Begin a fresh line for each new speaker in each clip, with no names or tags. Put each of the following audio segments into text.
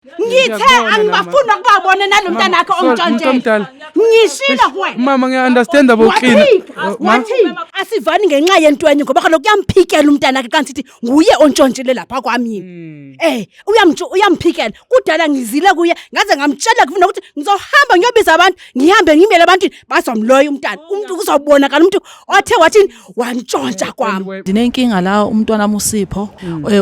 Ngithe angibafuna ukubabona nalo mntana wakhe ontshontshela. Ngishilo kuwena.
Mama ngiya-understand aboqina.
Wathi asivani ngenxa yentwenye ngoba kaloku uyamphikela umntana wakhe kanti sithi nguye ontshontshele lapha kwami. Uyamphikela. Kudala ngizile kuye ngaze ngamtshela kufuna ukuthi ngizohamba ngiyobiza abantu, ngihambe ngimele abantwini bazomloya umntana. Umuntu kuzobonakala umuntu othe wathini wantshontsha kwami.
Ndinenkinga la umntwana uSipho.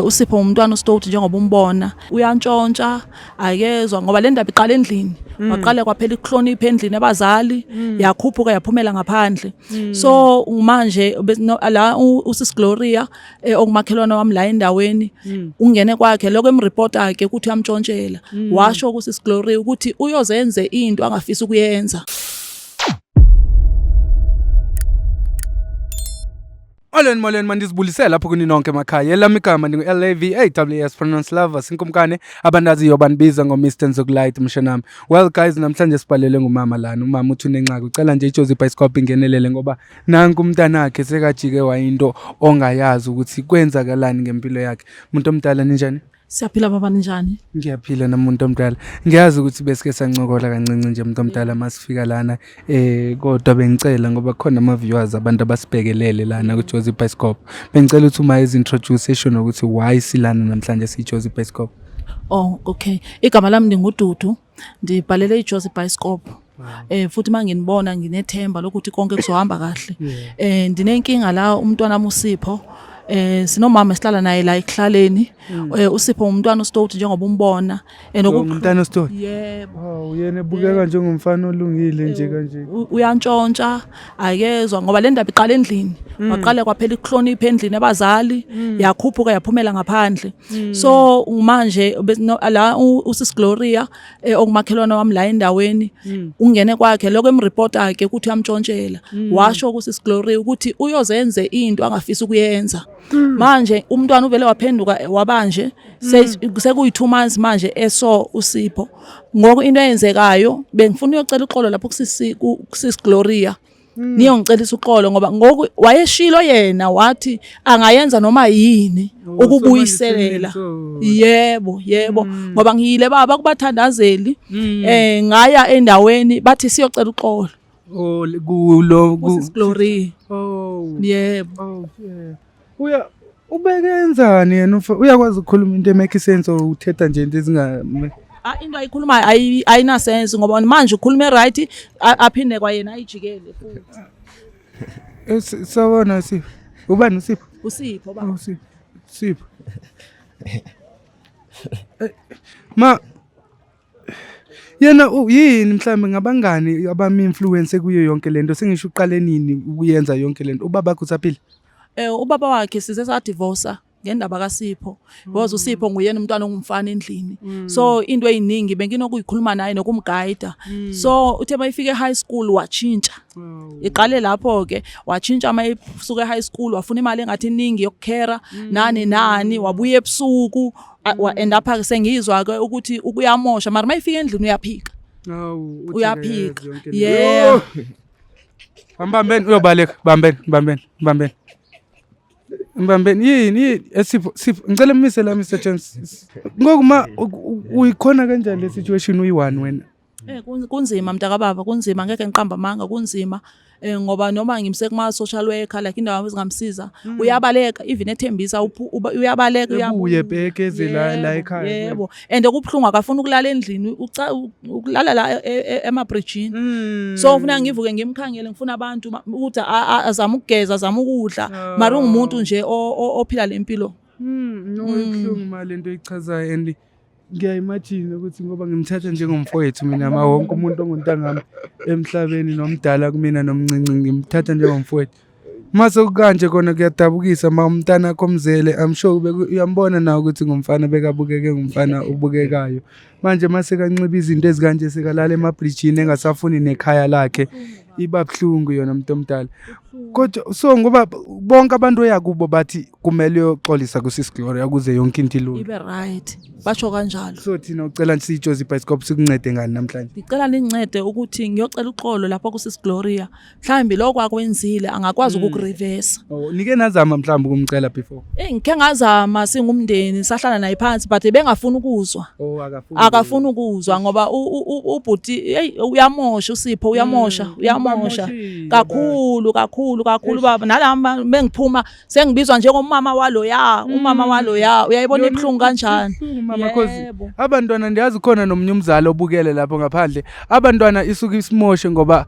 uSipho umntwana uStoti njengoba umbona. Uyantshontsha akezwa ngoba le ndaba iqala endlini. Waqala kwaphela ukuhlonipha endlini abazali, yakhuphuka yaphumela ngaphandle. So manje la uSis Gloria okumakhelwana wami la endaweni ungene kwakhe lokho emreport akhe ukuthi uyamtshontshela. Washo kuSis Gloria ukuthi uyozenze into angafisa ukuyenza.
Molweni mandizibulisela lapho kuni nonke emakhaya. Elami igama ngingu-LAVAWS pronounce lover sinkumkane abandaziyo banibiza ngo-Mr Nzokulight mshanami. Well guys, namhlanje sibhalele ngumama lana. Umama uthi unenxaki ucela nje iJozi Bioscope ingenelele ngoba nanku umntana wakhe sekajike wayinto ongayazi ukuthi kwenzakalani ngempilo yakhe. Umuntu omdala ninjani?
Siyaphila baba ninjani?
Ngiyaphila namuntu omdala. Ngiyazi ukuthi besike sancokola kancinci nje umuntu omdala masifika lana kodwa bengicela ngoba khona ama viewers abantu abasibhekelele lana ku Jozi Bioscope. Bengicela ukuthi uma izintroduce esho nokuthi why silana namhlanje siJozi Bioscope.
Oh okay. Igama lami nginguDudu. Ndibhalele iJozi Bioscope. Futhi manginibona nginethemba lokuthi konke kuzohamba kahle. Ndinenkinga la umntwana uSipho. Sinomama esihlala naye la ekhlaleni. uSipho umntwana uStoti njengoba umbona.
Umntwana uStoti?
Yebo.
Uyena ebukeka njengomfana olungile nje kanje.
Uyantshontsha akezwa ngoba le ndaba iqala endlini. Waqala kwaphela ukuhlonipha endlini abazali, yakhuphuka yaphumela ngaphandle. So manje la uSis Gloria okumakhelwana wami la endaweni ungene kwakhe lokho emreport akhe ukuthi uyamtshontshela. Washo kuSis Gloria ukuthi uyozenze into angafisa ukuyenza. Manje umntwana uvele waphenduka wabanje sekuyi 2 months manje uSipho. Ngoko into eyenzekayo bengifuna uyocela uxolo lapho kuSis Gloria. Niyongicelisa uxolo ngoba ngoku wayeshilo yena wathi angayenza noma yini ukubuyiselela. Yebo ngoba ngiyile baba kubathandazeli ngaya endaweni bathi siyocela uxolo.
Kulo
Gloria.
Yebo. Ubekenzani yena uyakwazi ukukhuluma into emake sense uthetha nje into ezinga
into ayikhuluma ayina sense ngoba manje ukhuluma right aphinde kwayena ayijikele futhi.
Sawona Sipho. Ubani uSipho?
uSipho baba.
Sipho. Ma yena yini mhlambe ngabangani abami influence kuyo yonke lento sengisho uqale nini ukuyenza yonke lento ubaba wakhe usaphila?
Ubaba wakhe size sa divorce ngendaba kaSipho because uSipho nguyena umntwana ongumfana endlini. So into eyiningi benginokuyikhuluma naye nokumguide. So uthe mayifike high school watshintsha. Iqale lapho ke watshintsha mayisuka high school wafuna imali engathi iningi yokukhera nani wabuye ebusuku end up sengizwa ke ukuthi ukuyamosha mara mayifika endlini uyaphika. Uyaphika. Yeah.
Bambeni uyobaleka bambeni. Mbambeni yini Sipho ngicela umise la Mr Chance. Ngokuma uyikhona kanjani le situation uyi1 wena?
Kunzima mntaka baba kunzima ngeke ngiqamba amanga kunzima ngoba noma ngimse kuma social worker like indawo ezingamsiza uyabaleka even ethembisa uyabaleka
ubuye bhekeze la ekhaya.
Yebo and kubhlungu akafuna ukulala endlini ukulala la emabridgini. So ufuna ngivuke ngimkhangele ngifuna abantu ukuthi azama ukugeza azama ukudla mara ungumuntu nje ophila lempilo.
Ngibhlungu mali into ichazayo and ngiyayimagine ukuthi ngoba ngimthatha njengomfowethu mina wonke umuntu onguntangami emhlabeni nomdala kumina nomncinci ngimthatha njengomfowethu. Mase kanje kona kuyadabukisa umntana wakho omzele I'm sure uyambona nawe ukuthi ngumfana bekabukeke ngumfana ubukekayo. Manje mase kanciba izinto ezikanje sekalala emabridgini engasafuni nekhaya lakhe ibabhlungu yona umuntu omdala. Kodwa so ngoba bonke abantu oyakubo bathi kumele uyoxolisa kuSis Gloria ukuze yonke into ilunge.
Ibe right. Basho kanjalo.
So thina ucela siJozi Bioscope sikuncede ngani namhlanje?
Ngicela nincede ukuthi ngiyocela uxolo lapha kuSis Gloria. Mhlambi lokho akwenzile angakwazi ukukureverse.
Nike nazama mhlambi ukumcela before.
Ngike ngazama singumndeni sahlala naye phansi but bengafuni ukuzwa. akafuni ukuzwa ngoba ubhuti hey uyamosha uSipho uyamosha kakhulu baba nalama bengiphuma sengibizwa njengomama waloya umama waloya uyayibona ibhlungu kanjani
mama cause abantwana ndiyazi khona nomnyumzalo obukele lapho ngaphandle abantwana isuka isimoshe ngoba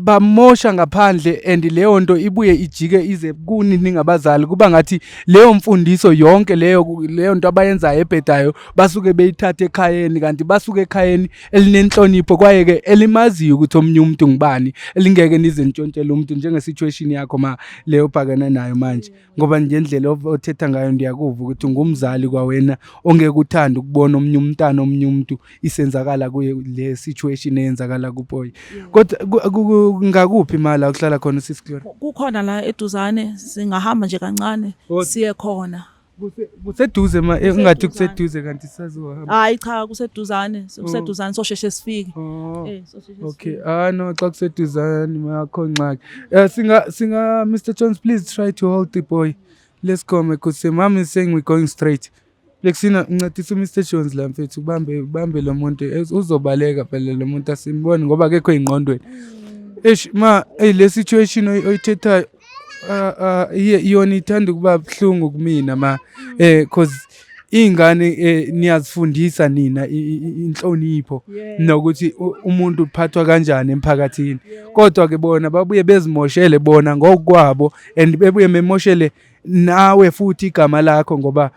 bamosha ngaphandle and leyo nto ibuye ijike ize kuni ningabazali kuba ngathi leyo mfundiso yonke leyo nto abayenzayo ebhedayo basuke beyithatha ekhayeni kanti basuke ekhayeni elinenhlonipho kwaye ke elimaziyo ukuthi omnye umuntu ngibani elingeke nize ntshontshele umuntu njenge situation yakho leyo bhakana nayo manje ngoba ngendlela othetha ngayo ndiyakuva ukuthi ngumzali kwawena ongeke uthanda ukubona omnye umntana omnye umuntu isenzakala kuye le situation eyenzakala kuboy kodwa ngakuphi mala ukuhlala khona Sis Glory
kukhona la eduzane singahamba nje kancane siye khona
kuseduze ungathi kuseduze kanti sazohamba
hayi cha kuseduzane sosheshe sifike
okay no xa kuseduzane makho nxaki singa Mr. Jones please try to hold the boy let's go because mom is saying we're going straight Lexina ngincedisa Mr. Jones la mfethu ubambe lo muntu uzobaleka phela lo muntu asimboni ngoba akekho ingqondweni le situation oyithethayo yona ithanda kuba buhlungu kumina cause ingane niyazifundisa nina inhlonipho nokuthi umuntu uphathwa kanjani emphakathini kodwa ke bona babuye bezimoshele bona ngokwabo and bebuye memoshele nawe futhi igama lakho ngoba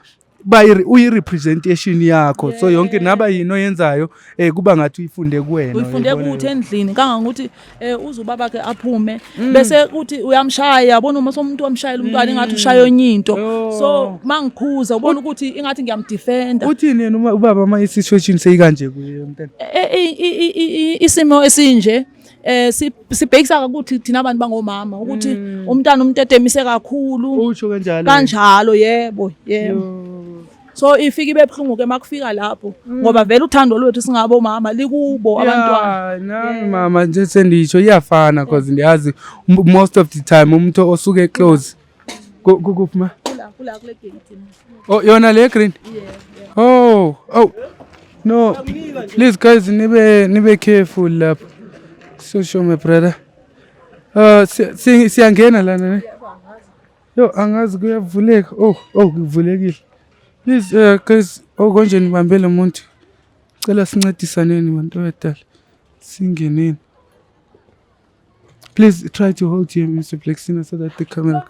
uyi-representation yakho so yonke naba yini oyenzayo kuba ngathi uyifunde kuwena
uyifunde kuthi endlini kangangokuthi uzubaba ke aphume bese kuthi uyamshaya yabona uma somuntu wamshayela umntwana ingathi ushaya onyinto so mangikhuza ubona ukuthi ingathi ngiyamdefenda
uthini yena ubaba situation seyikanje kuye umntana
isimo esinje sibhekisa ukuthi thina abantu bangomama ukuthi umntana umtetemise kakhulu
usho kanjalo
yebo so ifika ibebhlungu ke makufika lapho ngoba vele uthando lwethu singabo mama likubo abantwana
mama nje sendisho iyafana because ndiyazi most of the time umuntu osuke close kuphuma
kula kule gate
yona le green oh no please guys nibe careful lapho so show my brother siyangena lana ne angazi kuyavuleka kuvulekile please guys konje nibambele umuntu cela sincedisaneni bantu abadala singeneni please try to hold him Mr. Plexina so that the camera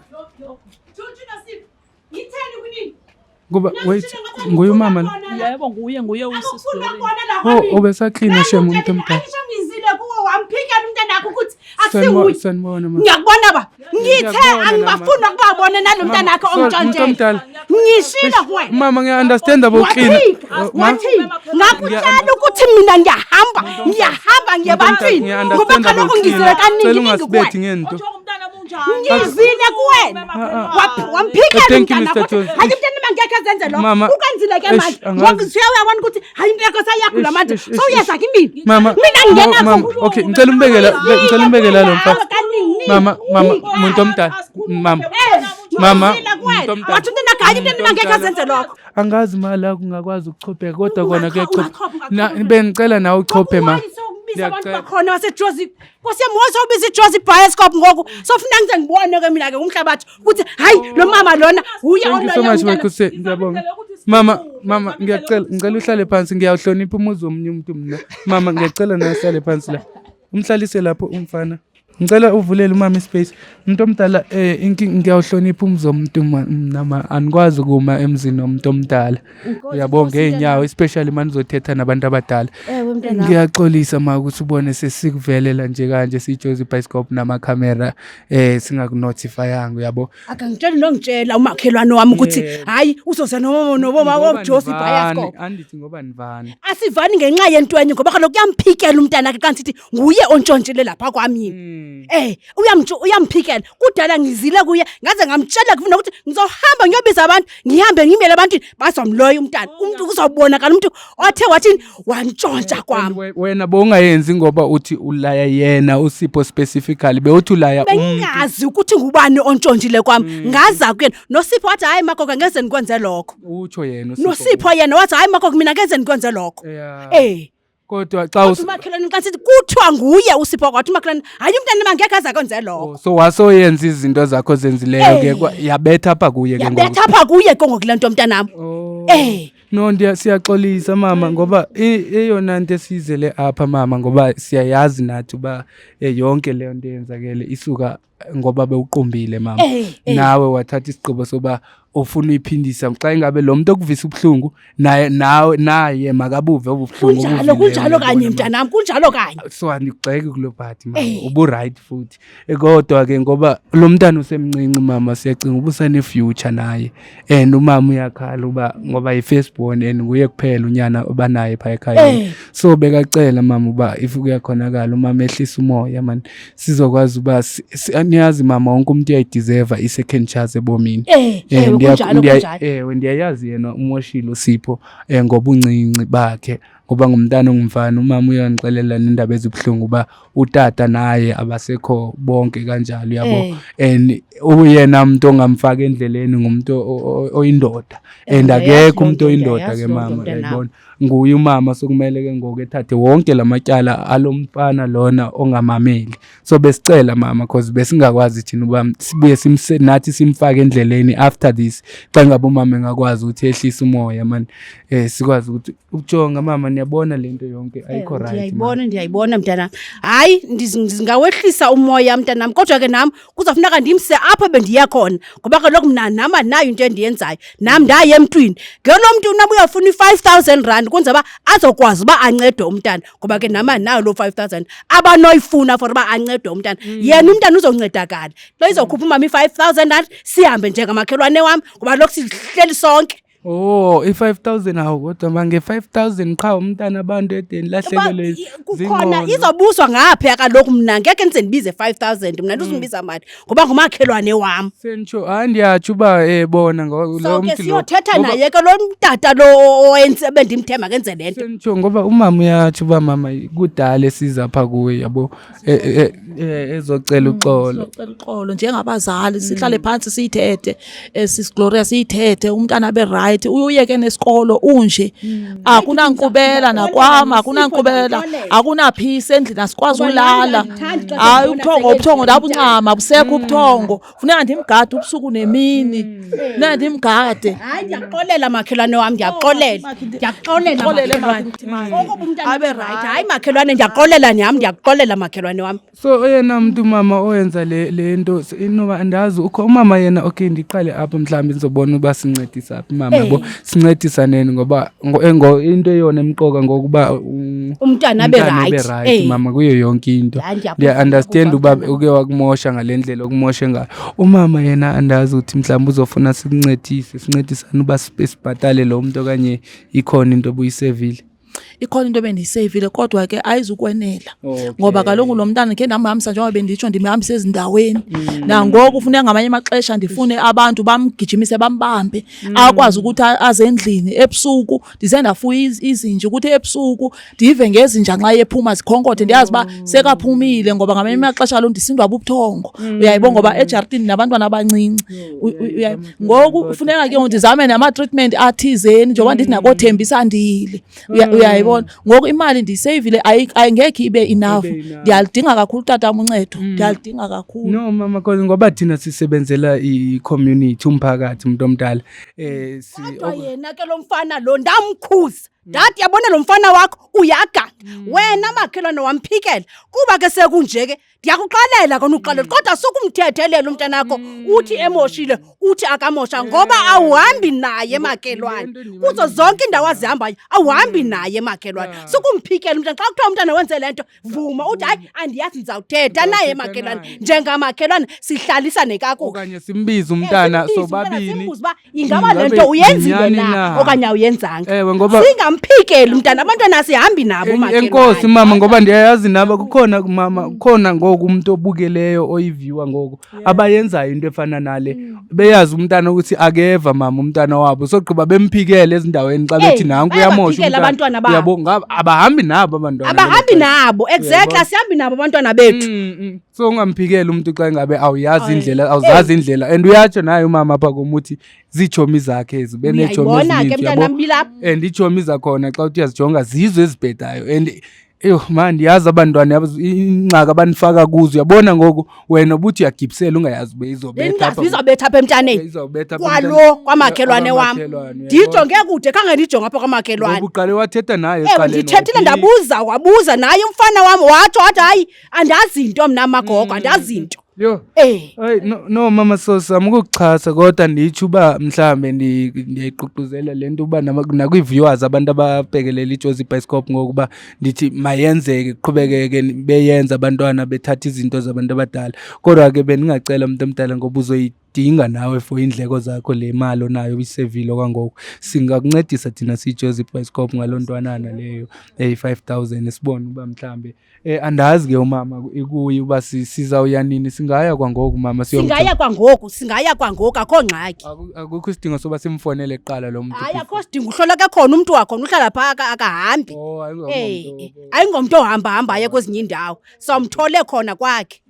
ngoba wait nguye umama la
yebo nguye uSis Glory
obesaklina shema umuntu omdala
wamphikela umntana wakho ukuthi asiwuyi
sanibona mama
ngiyakubona ba ngithe angibafuna ukubabona nalo mntana wakho ongitshontshe ngishila kuwena
mama ngiya-understand aboklina
ngakutshela ukuthi mina ngiyahamba ngiyebantwini ngoba kaloku ngizile kaningi
ungasibethi ngento
ngizile kuwena wamphikela umntana wakho hayi umntana mangekho ezenze lokho ukwenzile ke manje ngokuzwe uyabona ukuthi hayi into yakho sayakula manje sowuyeza kimi mina ngingena
okay ngicela umbekela lo mfana mama umuntu omdala mama
wathi umntana hayi umntana mangekho ezenze lokho
angazi mala kungakwazi ukuchopheka kodwa kona kuyachopha bengicela nawe uchophe ma
ngiyacela khona waseJozi kwasiyamhoza ubiza iJozi bioscope ngoku sofuna ngize ngibone ke mina ke umhlabathi ukuthi hayi lo mama lona uya
ngiyabonga mama ngicela uhlale phansi ngiyawuhlonipha umuzi womunye umuntu mina mama ngiyacela nawe uhlale phansi la umhlalise lapho umfana ngicela uvulele umama ispace umuntu omdala ngiyawuhlonipha umuzi womuntu nama anikwazi ukuma emzini womuntu omdala uyabonga ngeenyawo especially manizothetha nabantu abadala ngiyaxolisa ukuthi ubone sesikuvelela nje kanje siJozi bioscope namakhamera singakunotifyanga uyabo
akangitshela nongitshela umakhelwane wami ukuthi hayi uzoza noboma woJozi bioscope
andithi ngoba nivani
asivani ngenxa yentwenye ngoba kaloku kuyamphikela umntana akhe kanti sithi nguye ontshontshele lapha kwami uyamphikela kudala ngizile kuye ngaze ngamtshela kufuna ukuthi ngizohamba ngiyobiza abantu ngihambe ngimele abantwini bazomloya umntana umuntu kuzobonakala umuntu othe wathini wantshontsha kwami
wena bongayenzi ngoba uthi ulaya yena uSipho specifically bewuthi ulaya
bengazi ukuthi ngubani ontshontshile kwami ngaza kuyena noSipho wathi hayi magogo ngeze nikwenze lokho
utsho yena
noSipho yena wathi hayi magogo mina ngeze nikwenze lokho
kodwa xa
umakhelwane kanti kuthiwa nguye uSipho kwathi umakhelwane hayi umntana mangeke aza kwenze lokho
so wasoyenza izinto zakho zenzileyo ke yabetha apha kuye ke ngoku
yabetha apha kuye kongokulanto mntanami
no siyaxolisa mama ngoba eyona nto esizele apha mama ngoba siyayazi nathi uba yonke leyo nto yenzakele isuka ngoba bewuqumbile mama nawe wathatha isigqibo soba ufuna uyiphindisa xa ingabe lo muntu okuvisa ubuhlungu naye makabuve obuhlungu
kunjalo kanye mntanami kunjalo kanye
so andikugxeki kulo part mama ubu right futhi kodwa ke ngoba lo mntana usemncinci mama siyacinga ubusane future naye and umama uyakhala uba ngoba yi-first born and nguye kuphela unyana obanaye phaya ekhaya so bekacela mama uba if kuyakhonakala umama ehlisa umoya man sizokwazi uba niyazi mama wonke umuntu uyayideserve i-second chance ebomini ndiyayazi yena umoshile uSipho ngobuncinci bakhe ngoba ngumntana ongumfana umama uyangixelela nendaba ezibuhlungu uba utata naye abasekho bonke kanjalo yabo and uyena umuntu ongamfaka endleleni ngumuntu oyindoda and akekho umuntu oyindoda ke mama uyayibona nguye umama sokumele ke ngoku ethathe wonke lamatyala alomfana lona ongamameli so besicela mama because besingakwazi thina uba sibuye nathi simfake endleleni after this xa ngabe umama engakwazi ukuthi ehlise umoya man sikwazi ukuthi ukujonga mama niyabona lento yonke ayikho right
ndiyayibona mntana hayi ndingawehlisa umoya mntanami kodwa ke nami kuzofuneka ndimse apho bendiya khona ngoba kaloku mna nama nayo into endiyenzayo nami ndaye emntwini ngelo muntu nabe uyafuna i-5,000 rand kwenza ba azokwazi uba ancede umntana ngoba ke nama nayo lo 5,000 abanoyifuna for uba ancede umntana yena umntana uzoncedakala lo izokhupha umama i-5,000 rand sihambe njengamakhelwane wami ngoba lokhu sihleli sonke
i-5,000 awu kodwa mange 5,000 qha umntana abantu edeni lahlekelwe
kukhona izobuswa ngapha kaloku mna ngeke nize ndibize 5,000 mna ndizingibiza mali ngoba ngumakhelwane wami
sentsho andiyatsho uba bona lo
mntu siyothetha naye ke lo mtata lo oyenze bendimthema kenze lento
sentsho ngoba umama uyatsho uba mama kudala esiza pha kuwe yabo ezocela uxolo
njengabazali sihlale phansi siyithethe sisiGloria siyithethe umntana abe right uyeke nesikolo unje akunankqubela nakwama akunankqubela akunaphisa endlini asikwazi ulala hayi ubuthongo ndabuncama busekho ubuthongo funeka ndimgade ubusuku nemini funeka ndimgade
hayi ndiyaxolela makhelwane wami ndiyaxolela abe right hayi makhelwane ndiyaxolela nyami ndiyaxolela makhelwane wami
so yena muntu mama oyenza le nto inoba andazi ukho umama yena okay ndiqale apha mhlawumbe nizobona uba sincedisa apha mama yabo sincedisaneni ngoba into eyona emqoka ngokuba
umntana abe right
mama kuyo yonke into ndiya understand uba uke wakumosha ngalendlela okumoshe ngayo umama yena andazi ukuthi mhlawumbe uzofuna sincedisane uba sibhatale lo muntu okanye ikhona into obuyisevile
ikhona into bendiyiseyivile kodwa ke ayizukwenela ngoba kaloku lo mntana ke ndamhambisa njengoba benditsho ndimhambisa ezindaweni nangoku kufuneka ngamanye amaxesha ndifune abantu bamgijimise bambambe akwazi ukuthi aze endlini ebusuku ndize ndafuya izinja ukuthi ebusuku ndive ngezinja nxa yephuma zikhonkothe ndiyazi uba sekaphumile ngoba ngamanye amaxesha kaloku ndisindwa bubuthongo uyayibona ngoba ejartini nabantwana abancinci ngoku kufuneka ke ndizame nama-treatment athizeni njengoba ndithi nakothembisa ndile uyayibona ngoku imali ndiyiseyivile ayingekho ibe enough ndiyalidinga kakhulu tata uncedo ndiyalidinga kakhulu
no mama cause ngoba thina sisebenzela i-community umphakathi umuntu omdala
kodwa yena ke lo mfana lo ndamkhuza ndathi yabona lo mfana wakho uyaganga wena makhelwane wamphikela kuba ke sekunje ke ndiyakuxalela kona uqalela kodwa sukumthethelela umntana wakho uthi emoshile uthi akamosha ngoba awuhambi naye makhelwane kuzo zonke indawo azihambayo awuhambi naye makhelwane sukumphikela umntana xa kuthiwa umntana wenze lento vuma uthi hayi andiyazi ndizawuthetha naye makhelwane njengamakhelwane sihlalisane kakuhle
okanye simbize umntana sobabini
ingaba lento uyenzile na okanye awuyenzanga
ngoba
ungamphikeli umntana abantwana sihambi nabo makhelwane
enkosi mama ngoba ndiyayazi nabo kukhona mama khona ngoku umuntu obukeleyo oyiviwa ngoku abayenzayo into efana nale beyazi umntana ukuthi akeva mama umntana wabo sogqiba bemphikele ezindaweni xa bethi nanku uyamosha
umntana
yabo abahambi nabo
nabo exactly asihambi nabo abantwana bethu
so ungamphikeli umuntu xa ngabe awuyazi indlela awuzazi indlela and uyatsho naye umama apha komuthi ziitshomi zakhe ezi beneetshomi ezininzi and iitshomi zakhona xa uthi uyazijonga zizo ezibhedayo and man ndiyazi abantwana ingxaka abanifaka kuzo uyabona ngoku wena ubuthi uyagibisela ungayazi ube izobetha
apha emntaneni kwalo kwamakhelwane wam ndiyijonge kude khange ndiyijonge apha kwamakhelwane
uqale wathetha naye
ndithethile wabuza naye umfana wam wathi hayi andazi into mna magogo andazi into
no mama sosam ukukuxhasa kodwa nditsho uba mhlawumbe ndiyayiququzela le nto uba nakwi-viewers abantu ababhekelela iJozi Bioscope ngokuba ndithi mayenzeke kuqhubekeke beyenza abantwana bethatha izinto zabantu abadala kodwa ke bendingacela umuntu omdala ngoba uzoyidinga nawe for indleko zakho le mali onayo uyisevile kwangoku singakuncedisa thina siyiJozi Bioscope ngaloo ntwanana leyo 5,000 sibone uba mhlawumbe andazi ke umama ikuye uba sizawuya nini singaya kwangoku mama
singaya kwangoku akho ngxaki
akukho isidingo soba simfonele kuqala lo muntu
hayi akho sidingo uhlola ke khona umuntu wakhona uhlala phaa akahambi ayingomntu ohambahambayo kwezinye iindawo sawumthole khona kwakhe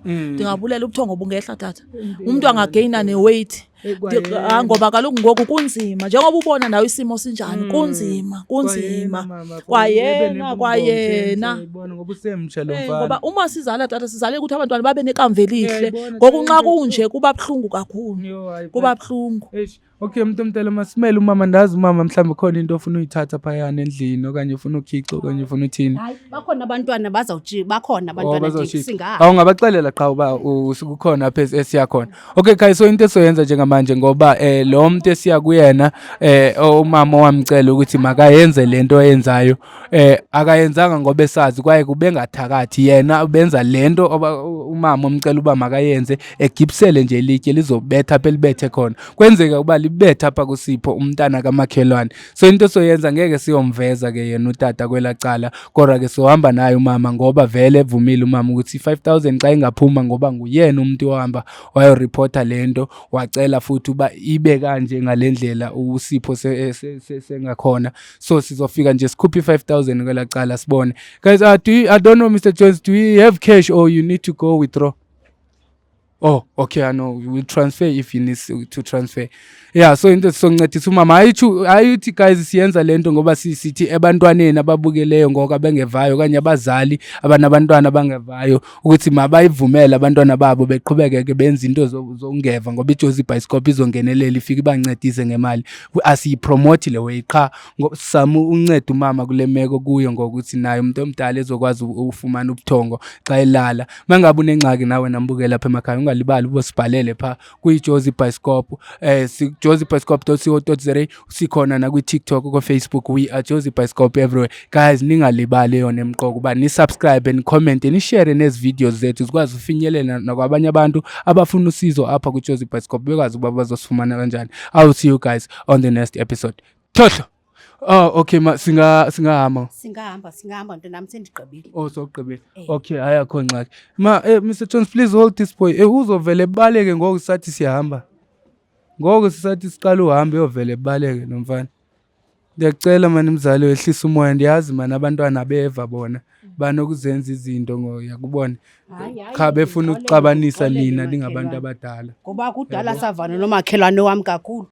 ndingabulela ubuthongo bungehla tata umuntu angageyina ne-weight ngoba kaloku ngoku kunzima njengoba ubona nawe isimo sinjani kunzima kwayena ngoba uma sizala tata sizale ukuthi abantwana babe nekamva elihle ngoku nxa kunje kuba buhlungu kakhulu kuba buhlungu
okay mntu omdala masimele umama ndazi umama mhlawumbe khona into ofuna uyithatha phayana endlini okanye ufuna ukhixa okanye ufuna uthini
bakhona abantwana bakhona abantwana singaha
awungabaxelela qha uba kukhona apha esiyakhona okay khayi so into esoyenza njengamanje ngoba lo muntu esiya kuyena umama wamcela ukuthi makayenze lento oyenzayo akayenzanga ngoba esazi kwaye kube ngathakathi yena ubenza lento umama omcela uba makayenze egibisele nje ilitye lizobetha apha libethe khona kwenzeka uba libetha apha kuSipho umntana kamakhelwane so into soyenza ngeke siyomveza ke yena utata kwelacala kodwa ke sohamba naye umama ngoba vele evumile umama ukuthi 5,000 xa ingaphuma ngoba nguyena umuntu ohamba wayoreporta lento wacela futhi uba ibe kanje ngalendlela uSipho sengakhona so sizofika nje sikhuphe 5,000 kwelacala sibone guys I don't know Mr. Jones, do we have cash or you need to go withdraw? Oh, okay, I know. We will transfer if you need to transfer. Yeah, so into soncedathisa umama ayithi guys siyenza lento ngoba sithi ebantwaneni ababukeleyo ngoku abengevayo kanye abazali abanabantwana abangevayo ukuthi mabayivumele abantwana babo beqhubekeke benza into zongeva ngoba iJozi Bioscope izongenelela ifike ibancedise ngemali asiyipromote le way qha ngosamu uncede umama kule meko kuyo ngokuthi naye umuntu omdala ezokwazi ufumana ubuthongo xa elala mangabe unengxaki nawe nambukela lapha emakhaya ungalibali ubosibhalele pha kuyiJozi Bioscope jozibioscope.co.za sikhona na kwi-TikTok ko Facebook we are Jozi Bioscope everywhere guys ningalibali yona emqoko uba ni subscribe and comment and share nezi videos zethu sikwazi ufinyelela nakwabanye abantu abafuna usizo apha kuJozi Bioscope bekwazi ukuba bazosifumana kanjani. I'll see you guys on the next episode. Thotho. Okay singahamba
ntonami sendigqibile.
Sogqibile. Okay ayakho ngxaki Mr. Jones please hold this boy uzovele baleke ngoku sathi siyahamba ngoku sisathi siqala uhambe uyovele baleke nomfana ndiyacela mani mzali wehlisa umoya ndiyazi mani abantwana beva bona banokuzenza izinto ngoyakubona cha befuna ukuxabanisa nina ningabantu abadala
ngoba kudala savana nomakhelwane wami kakhulu